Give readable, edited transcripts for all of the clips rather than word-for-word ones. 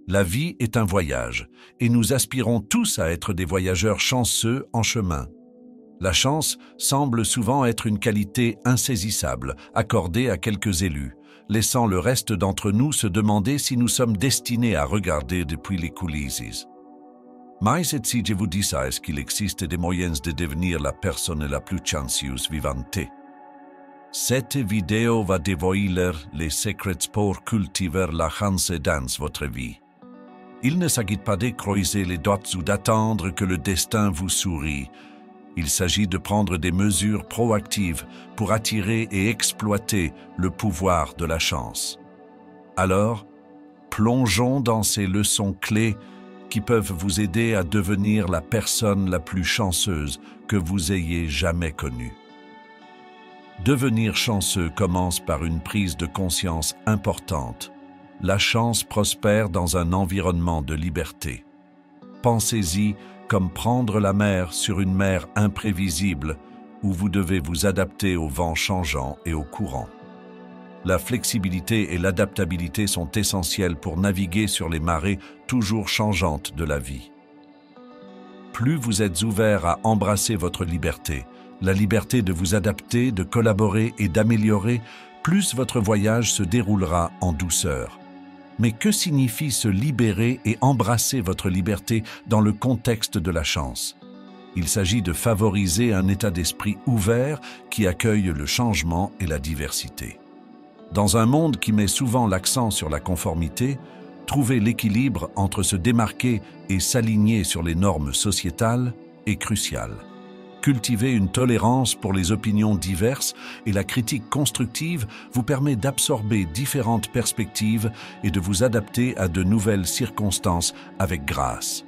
La vie est un voyage, et nous aspirons tous à être des voyageurs chanceux en chemin. La chance semble souvent être une qualité insaisissable, accordée à quelques élus, laissant le reste d'entre nous se demander si nous sommes destinés à regarder depuis les coulisses. Mais si-vous disais qu'il existe des moyens de devenir la personne la plus chanceuse vivante? Cette vidéo va dévoiler les secrets pour cultiver la chance dans votre vie. Il ne s'agit pas de croiser les doigts ou d'attendre que le destin vous sourie. Il s'agit de prendre des mesures proactives pour attirer et exploiter le pouvoir de la chance. Alors, plongeons dans ces leçons clés qui peuvent vous aider à devenir la personne la plus chanceuse que vous ayez jamais connue. Devenir chanceux commence par une prise de conscience importante. La chance prospère dans un environnement de liberté. Pensez-y comme prendre la mer sur une mer imprévisible où vous devez vous adapter aux vents changeants et aux courants. La flexibilité et l'adaptabilité sont essentielles pour naviguer sur les marées toujours changeantes de la vie. Plus vous êtes ouvert à embrasser votre liberté, la liberté de vous adapter, de collaborer et d'améliorer, plus votre voyage se déroulera en douceur. Mais que signifie se libérer et embrasser votre liberté dans le contexte de la chance? Il s'agit de favoriser un état d'esprit ouvert qui accueille le changement et la diversité. Dans un monde qui met souvent l'accent sur la conformité, trouver l'équilibre entre se démarquer et s'aligner sur les normes sociétales est crucial. Cultiver une tolérance pour les opinions diverses et la critique constructive vous permet d'absorber différentes perspectives et de vous adapter à de nouvelles circonstances avec grâce.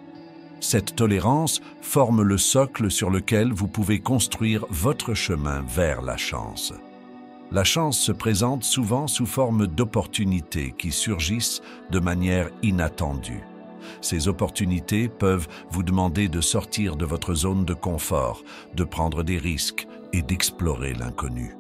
Cette tolérance forme le socle sur lequel vous pouvez construire votre chemin vers la chance. La chance se présente souvent sous forme d'opportunités qui surgissent de manière inattendue. Ces opportunités peuvent vous demander de sortir de votre zone de confort, de prendre des risques et d'explorer l'inconnu.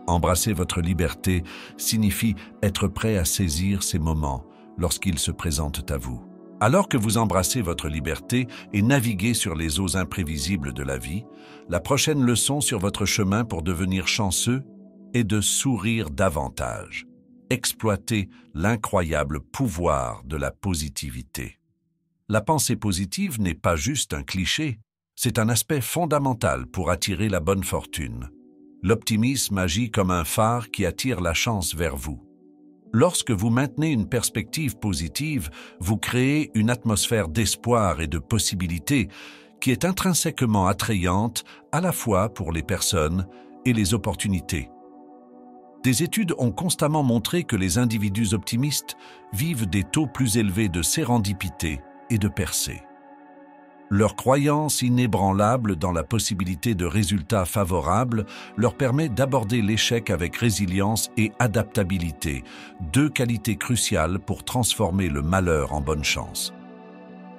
Embrasser votre liberté signifie être prêt à saisir ces moments lorsqu'ils se présentent à vous. Alors que vous embrassez votre liberté et naviguez sur les eaux imprévisibles de la vie, la prochaine leçon sur votre chemin pour devenir chanceux est de sourire davantage. Exploiter l'incroyable pouvoir de la positivité. La pensée positive n'est pas juste un cliché, c'est un aspect fondamental pour attirer la bonne fortune. L'optimisme agit comme un phare qui attire la chance vers vous. Lorsque vous maintenez une perspective positive, vous créez une atmosphère d'espoir et de possibilités qui est intrinsèquement attrayante à la fois pour les personnes et les opportunités. Des études ont constamment montré que les individus optimistes vivent des taux plus élevés de sérendipité et de percée. Leur croyance inébranlable dans la possibilité de résultats favorables leur permet d'aborder l'échec avec résilience et adaptabilité, deux qualités cruciales pour transformer le malheur en bonne chance.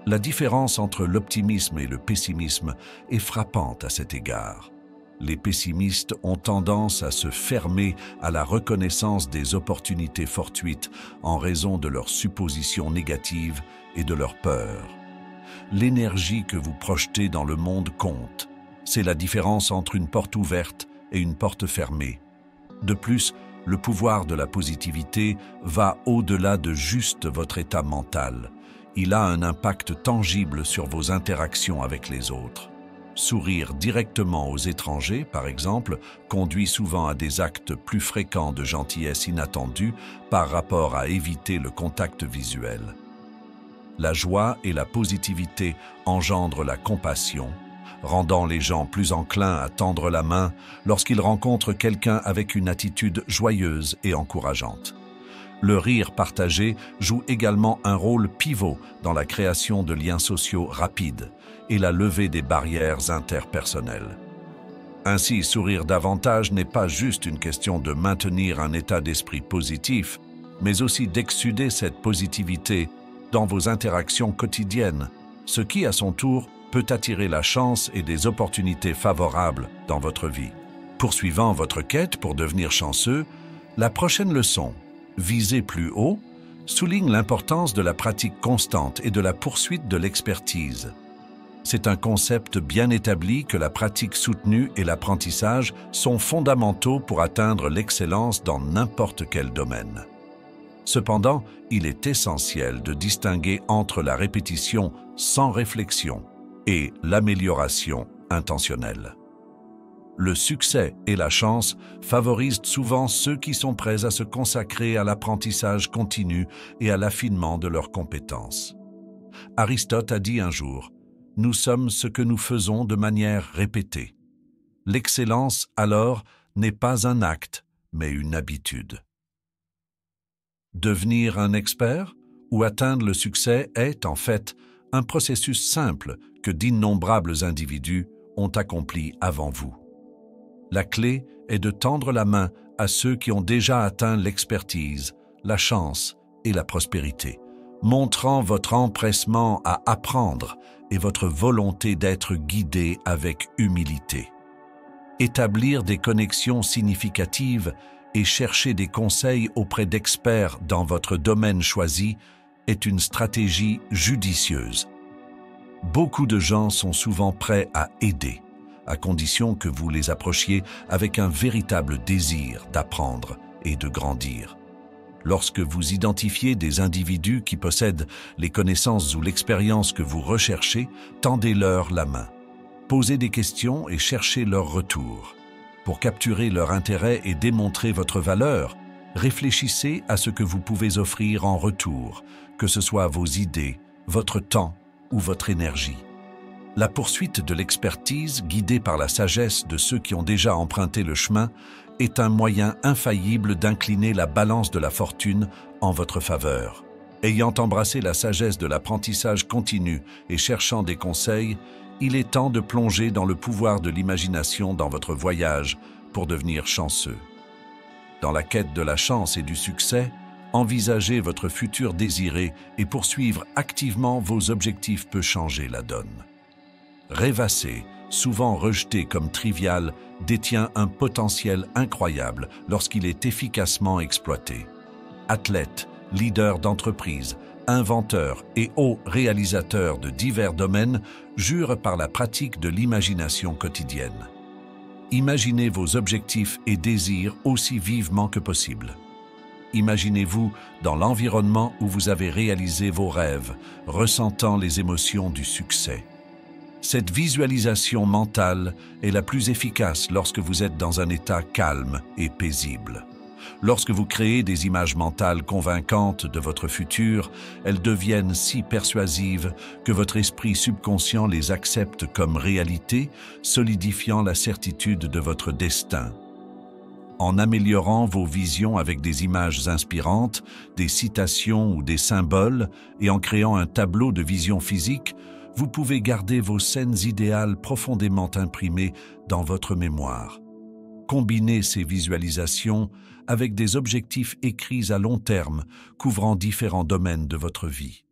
La différence entre l'optimisme et le pessimisme est frappante à cet égard. Les pessimistes ont tendance à se fermer à la reconnaissance des opportunités fortuites en raison de leurs suppositions négatives et de leurs peurs. L'énergie que vous projetez dans le monde compte. C'est la différence entre une porte ouverte et une porte fermée. De plus, le pouvoir de la positivité va au-delà de juste votre état mental. Il a un impact tangible sur vos interactions avec les autres. Sourire directement aux étrangers, par exemple, conduit souvent à des actes plus fréquents de gentillesse inattendue par rapport à éviter le contact visuel. La joie et la positivité engendrent la compassion, rendant les gens plus enclins à tendre la main lorsqu'ils rencontrent quelqu'un avec une attitude joyeuse et encourageante. Le rire partagé joue également un rôle pivot dans la création de liens sociaux rapides et la levée des barrières interpersonnelles. Ainsi, sourire davantage n'est pas juste une question de maintenir un état d'esprit positif, mais aussi d'exsuder cette positivité dans vos interactions quotidiennes, ce qui, à son tour, peut attirer la chance et des opportunités favorables dans votre vie. Poursuivant votre quête pour devenir chanceux, la prochaine leçon, viser plus haut, souligne l'importance de la pratique constante et de la poursuite de l'expertise. C'est un concept bien établi que la pratique soutenue et l'apprentissage sont fondamentaux pour atteindre l'excellence dans n'importe quel domaine. Cependant, il est essentiel de distinguer entre la répétition sans réflexion et l'amélioration intentionnelle. Le succès et la chance favorisent souvent ceux qui sont prêts à se consacrer à l'apprentissage continu et à l'affinement de leurs compétences. Aristote a dit un jour: « Nous sommes ce que nous faisons de manière répétée. » L'excellence, alors, n'est pas un acte, mais une habitude. Devenir un expert ou atteindre le succès est, en fait, un processus simple que d'innombrables individus ont accompli avant vous. La clé est de tendre la main à ceux qui ont déjà atteint l'expertise, la chance et la prospérité, montrant votre empressement à apprendre et votre volonté d'être guidé avec humilité. Établir des connexions significatives et chercher des conseils auprès d'experts dans votre domaine choisi est une stratégie judicieuse. Beaucoup de gens sont souvent prêts à aider, à condition que vous les approchiez avec un véritable désir d'apprendre et de grandir. Lorsque vous identifiez des individus qui possèdent les connaissances ou l'expérience que vous recherchez, tendez-leur la main. Posez des questions et cherchez leur retour. Pour capturer leur intérêt et démontrer votre valeur, réfléchissez à ce que vous pouvez offrir en retour, que ce soit vos idées, votre temps ou votre énergie. La poursuite de l'expertise, guidée par la sagesse de ceux qui ont déjà emprunté le chemin, est un moyen infaillible d'incliner la balance de la fortune en votre faveur. Ayant embrassé la sagesse de l'apprentissage continu et cherchant des conseils, il est temps de plonger dans le pouvoir de l'imagination dans votre voyage pour devenir chanceux. Dans la quête de la chance et du succès, envisager votre futur désiré et poursuivre activement vos objectifs peut changer la donne. Rêvasser, souvent rejeté comme trivial, détient un potentiel incroyable lorsqu'il est efficacement exploité. Athlètes, leaders d'entreprise, inventeurs et hauts réalisateurs de divers domaines jurent par la pratique de l'imagination quotidienne. Imaginez vos objectifs et désirs aussi vivement que possible. Imaginez-vous dans l'environnement où vous avez réalisé vos rêves, ressentant les émotions du succès. Cette visualisation mentale est la plus efficace lorsque vous êtes dans un état calme et paisible. Lorsque vous créez des images mentales convaincantes de votre futur, elles deviennent si persuasives que votre esprit subconscient les accepte comme réalité, solidifiant la certitude de votre destin. En améliorant vos visions avec des images inspirantes, des citations ou des symboles, et en créant un tableau de vision physique, vous pouvez garder vos scènes idéales profondément imprimées dans votre mémoire. Combinez ces visualisations avec des objectifs écrits à long terme, couvrant différents domaines de votre vie.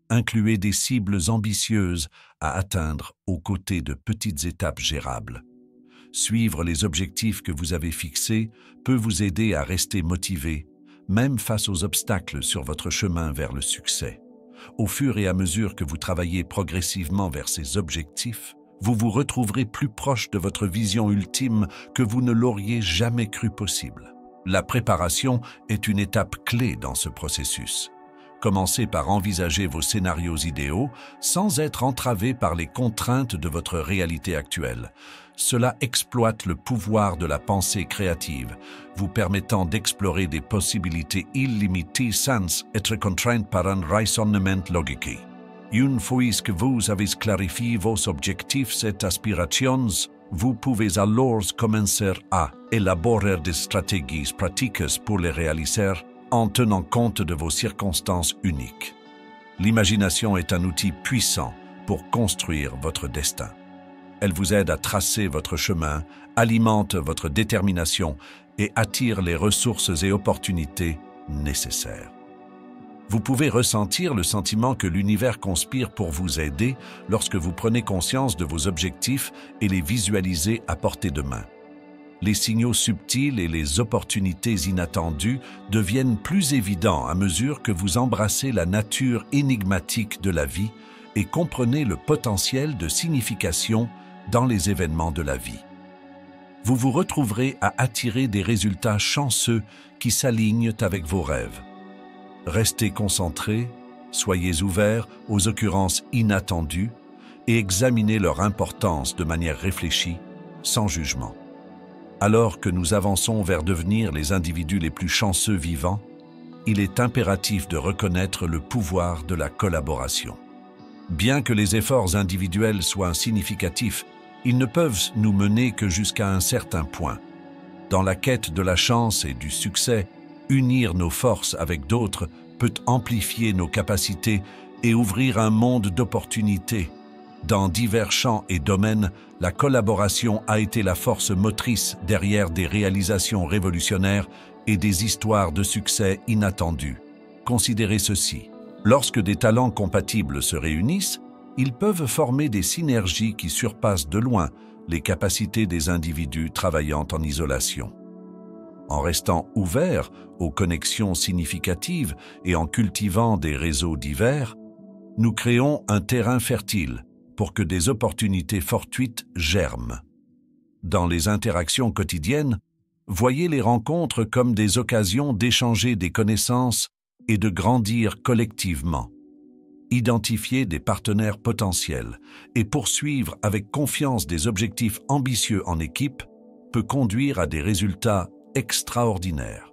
Incluez des cibles ambitieuses à atteindre aux côtés de petites étapes gérables. Suivre les objectifs que vous avez fixés peut vous aider à rester motivé, même face aux obstacles sur votre chemin vers le succès. Au fur et à mesure que vous travaillez progressivement vers ces objectifs, vous vous retrouverez plus proche de votre vision ultime que vous ne l'auriez jamais cru possible. La préparation est une étape clé dans ce processus. Commencez par envisager vos scénarios idéaux sans être entravé par les contraintes de votre réalité actuelle. Cela exploite le pouvoir de la pensée créative, vous permettant d'explorer des possibilités illimitées sans être contraint par un raisonnement logique. Une fois que vous avez clarifié vos objectifs et aspirations, vous pouvez alors commencer à élaborer des stratégies pratiques pour les réaliser en tenant compte de vos circonstances uniques. L'imagination est un outil puissant pour construire votre destin. Elle vous aide à tracer votre chemin, alimente votre détermination et attire les ressources et opportunités nécessaires. Vous pouvez ressentir le sentiment que l'univers conspire pour vous aider lorsque vous prenez conscience de vos objectifs et les visualisez à portée de main. Les signaux subtils et les opportunités inattendues deviennent plus évidents à mesure que vous embrassez la nature énigmatique de la vie et comprenez le potentiel de signification dans les événements de la vie. Vous vous retrouverez à attirer des résultats chanceux qui s'alignent avec vos rêves. Restez concentrés, soyez ouverts aux occurrences inattendues et examinez leur importance de manière réfléchie, sans jugement. Alors que nous avançons vers devenir les individus les plus chanceux vivants, il est impératif de reconnaître le pouvoir de la collaboration. Bien que les efforts individuels soient significatifs, ils ne peuvent nous mener que jusqu'à un certain point. Dans la quête de la chance et du succès, unir nos forces avec d'autres peut amplifier nos capacités et ouvrir un monde d'opportunités. Dans divers champs et domaines, la collaboration a été la force motrice derrière des réalisations révolutionnaires et des histoires de succès inattendus. Considérez ceci. Lorsque des talents compatibles se réunissent, ils peuvent former des synergies qui surpassent de loin les capacités des individus travaillant en isolation. En restant ouverts aux connexions significatives et en cultivant des réseaux divers, nous créons un terrain fertile pour que des opportunités fortuites germent. Dans les interactions quotidiennes, voyez les rencontres comme des occasions d'échanger des connaissances et de grandir collectivement. Identifier des partenaires potentiels et poursuivre avec confiance des objectifs ambitieux en équipe peut conduire à des résultats extraordinaires.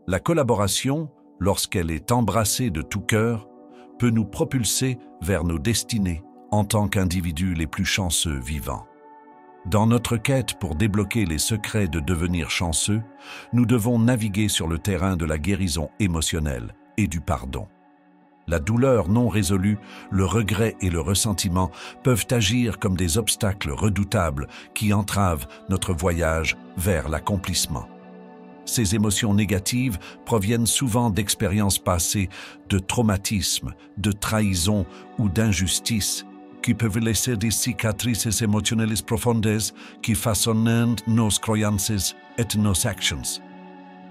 La collaboration, lorsqu'elle est embrassée de tout cœur, peut nous propulser vers nos destinées en tant qu'individus les plus chanceux vivants. Dans notre quête pour débloquer les secrets de devenir chanceux, nous devons naviguer sur le terrain de la guérison émotionnelle et du pardon. La douleur non résolue, le regret et le ressentiment peuvent agir comme des obstacles redoutables qui entravent notre voyage vers l'accomplissement. Ces émotions négatives proviennent souvent d'expériences passées, de traumatismes, de trahisons ou d'injustices qui peuvent laisser des cicatrices émotionnelles profondes qui façonnent nos croyances et nos actions.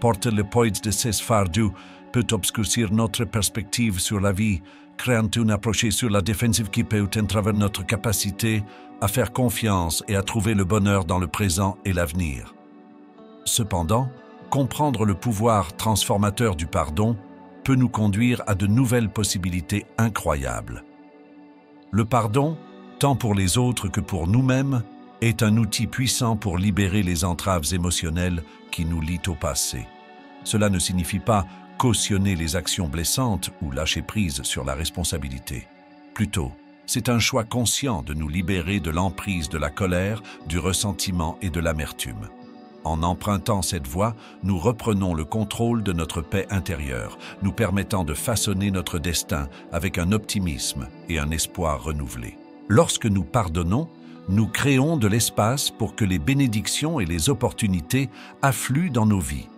Porter le poids de ces fardeaux peut obscurcir notre perspective sur la vie, créant une approche sur la défensive qui peut entraver notre capacité à faire confiance et à trouver le bonheur dans le présent et l'avenir. Cependant, comprendre le pouvoir transformateur du pardon peut nous conduire à de nouvelles possibilités incroyables. Le pardon, tant pour les autres que pour nous-mêmes, est un outil puissant pour libérer les entraves émotionnelles qui nous lient au passé. Cela ne signifie pas cautionner les actions blessantes ou lâcher prise sur la responsabilité. Plutôt, c'est un choix conscient de nous libérer de l'emprise de la colère, du ressentiment et de l'amertume. En empruntant cette voie, nous reprenons le contrôle de notre paix intérieure, nous permettant de façonner notre destin avec un optimisme et un espoir renouvelé. Lorsque nous pardonnons, nous créons de l'espace pour que les bénédictions et les opportunités affluent dans nos vies.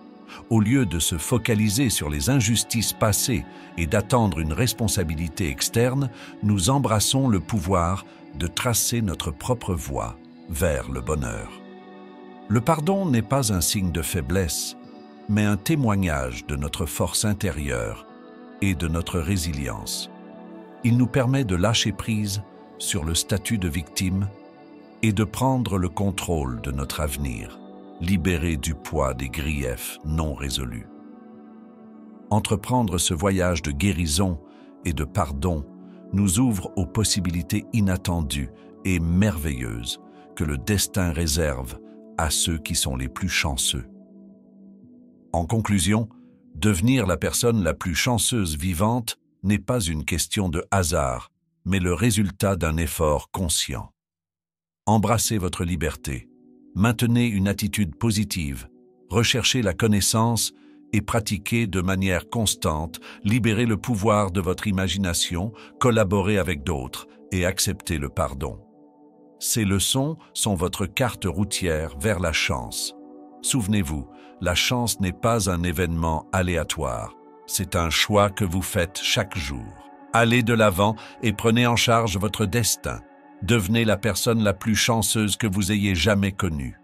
Au lieu de se focaliser sur les injustices passées et d'attendre une responsabilité externe, nous embrassons le pouvoir de tracer notre propre voie vers le bonheur. Le pardon n'est pas un signe de faiblesse, mais un témoignage de notre force intérieure et de notre résilience. Il nous permet de lâcher prise sur le statut de victime et de prendre le contrôle de notre avenir, libéré du poids des griefs non résolus. Entreprendre ce voyage de guérison et de pardon nous ouvre aux possibilités inattendues et merveilleuses que le destin réserve à ceux qui sont les plus chanceux. En conclusion, devenir la personne la plus chanceuse vivante n'est pas une question de hasard, mais le résultat d'un effort conscient. Embrassez votre liberté, maintenez une attitude positive, recherchez la connaissance et pratiquez de manière constante, libérez le pouvoir de votre imagination, collaborez avec d'autres et acceptez le pardon. Ces leçons sont votre carte routière vers la chance. Souvenez-vous, la chance n'est pas un événement aléatoire, c'est un choix que vous faites chaque jour. Allez de l'avant et prenez en charge votre destin. Devenez la personne la plus chanceuse que vous ayez jamais connue.